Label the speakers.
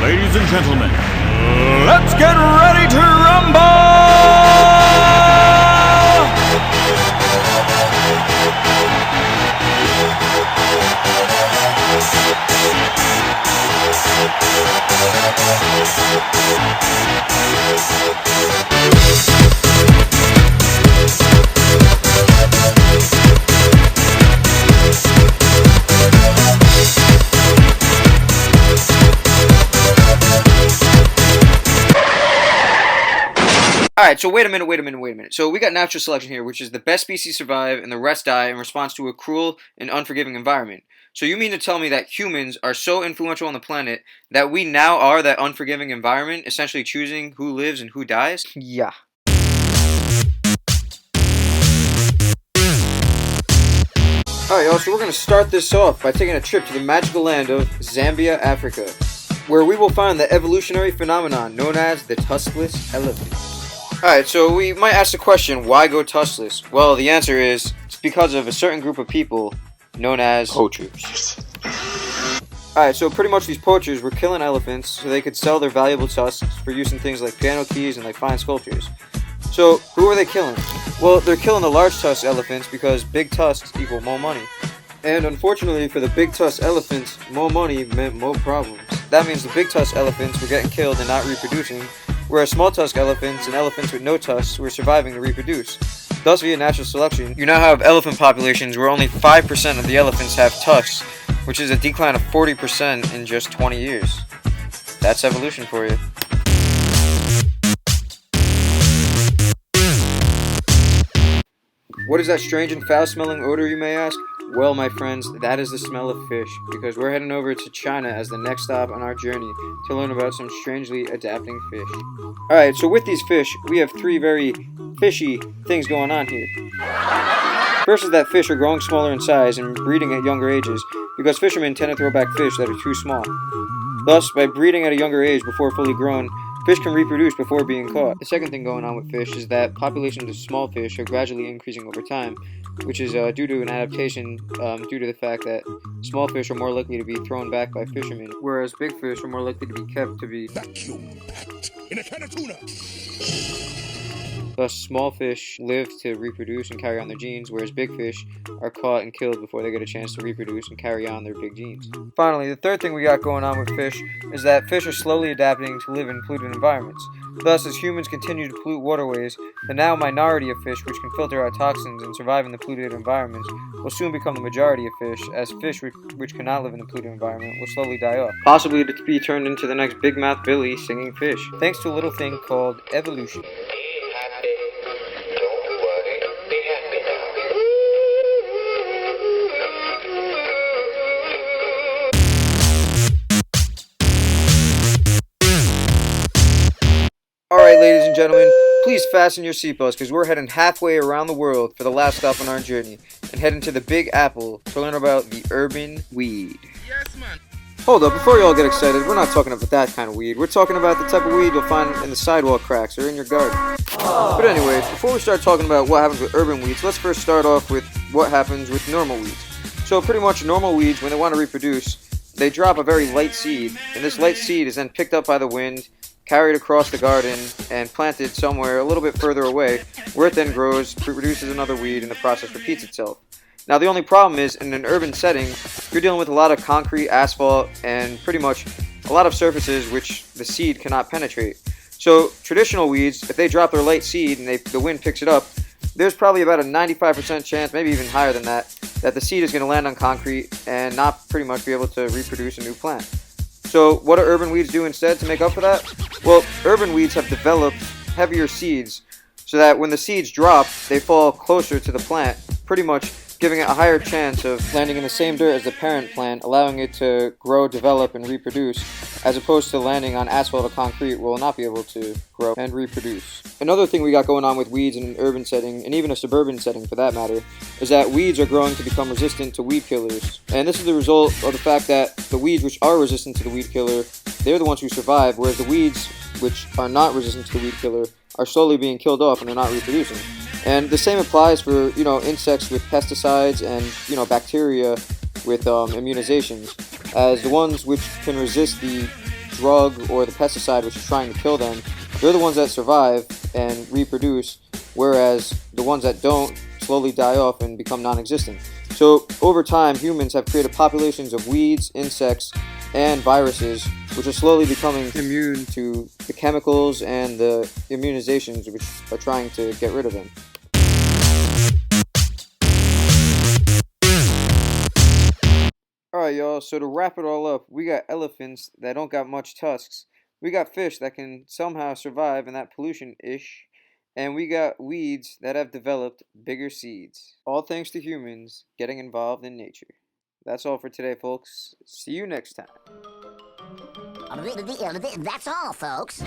Speaker 1: Ladies and gentlemen, let's get ready to rumble!
Speaker 2: Alright, so wait a minute. So we got natural selection here, which is the best species survive and the rest die in response to a cruel and unforgiving environment. So you mean to tell me that humans are so influential on the planet that we now are that unforgiving environment, essentially choosing who lives and who dies?
Speaker 3: Yeah.
Speaker 2: Alright, y'all, so we're going to start this off by taking a trip to the magical land of Zambia, Africa, where we will find the evolutionary phenomenon known as the tuskless elephant. Alright, so we might ask the question, why go tuskless? Well, the answer is, it's because of a certain group of people known as poachers. Alright, so pretty much these poachers were killing elephants so they could sell their valuable tusks for use in things like piano keys and like fine sculptures. So, who are they killing? Well, they're killing the large tusk elephants because big tusks equal more money. And unfortunately for the big tusk elephants, more money meant more problems. That means the big tusk elephants were getting killed and not reproducing, whereas small tusk elephants and elephants with no tusks were surviving to reproduce. Thus, via natural selection, you now have elephant populations where only 5% of the elephants have tusks, which is a decline of 40% in just 20 years. That's evolution for you. What is that strange and foul-smelling odor, you may ask? Well, my friends, that is the smell of fish, because we're heading over to China as the next stop on our journey to learn about some strangely adapting fish. Alright, so with these fish, we have three very fishy things going on here. First is that fish are growing smaller in size and breeding at younger ages, because fishermen tend to throw back fish that are too small. Thus, by breeding at a younger age before fully grown, fish can reproduce before being caught. The second thing going on with fish is that populations of small fish are gradually increasing over time, which is due to an adaptation due to the fact that small fish are more likely to be thrown back by fishermen, whereas big fish are more likely to be kept to be vacuum-packed in a can of tuna. Thus, small fish live to reproduce and carry on their genes, whereas big fish are caught and killed before they get a chance to reproduce and carry on their big genes. Finally, the third thing we got going on with fish is that fish are slowly adapting to live in polluted environments. Thus, as humans continue to pollute waterways, the now minority of fish which can filter out toxins and survive in the polluted environments will soon become the majority of fish, as fish which cannot live in the polluted environment will slowly die off, possibly to be turned into the next Big Mouth Billy singing fish, thanks to a little thing called evolution. Alright, ladies and gentlemen, please fasten your seatbelts because we're heading halfway around the world for the last stop on our journey and heading to the Big Apple to learn about the urban weed.
Speaker 4: Yes, man.
Speaker 2: Hold up, before you all get excited, we're not talking about that kind of weed. We're talking about the type of weed you'll find in the sidewalk cracks or in your garden. But anyways, before we start talking about what happens with urban weeds, let's first start off with what happens with normal weeds. So pretty much normal weeds, when they want to reproduce, they drop a very light seed, and this light seed is then picked up by the wind, carried across the garden, and planted somewhere a little bit further away, where it then grows, produces another weed, and the process repeats itself. Now the only problem is, in an urban setting, you're dealing with a lot of concrete, asphalt, and pretty much a lot of surfaces which the seed cannot penetrate. So traditional weeds, if they drop their light seed and the wind picks it up, there's probably about a 95% chance, maybe even higher than that, that the seed is going to land on concrete and not pretty much be able to reproduce a new plant. So what do urban weeds do instead to make up for that? Well, urban weeds have developed heavier seeds so that when the seeds drop, they fall closer to the plant, pretty much giving it a higher chance of landing in the same dirt as the parent plant, allowing it to grow, develop, and reproduce, as opposed to landing on asphalt or concrete where it will not be able to grow and reproduce. Another thing we got going on with weeds in an urban setting, and even a suburban setting for that matter, is that weeds are growing to become resistant to weed killers. And this is the result of the fact that the weeds which are resistant to the weed killer, they're the ones who survive, whereas the weeds which are not resistant to the weed killer are slowly being killed off and they're not reproducing. And the same applies for, insects with pesticides and, bacteria with immunizations, as the ones which can resist the drug or the pesticide which is trying to kill them, they're the ones that survive and reproduce, whereas the ones that don't slowly die off and become non-existent. So over time, humans have created populations of weeds, insects, and viruses which are slowly becoming immune to the chemicals and the immunizations which are trying to get rid of them. Alright y'all, so to wrap it all up, we got elephants that don't got much tusks, we got fish that can somehow survive in that pollution-ish, and we got weeds that have developed bigger seeds. All thanks to humans getting involved in nature. That's all for today, folks. See you next time.
Speaker 3: That's all, folks.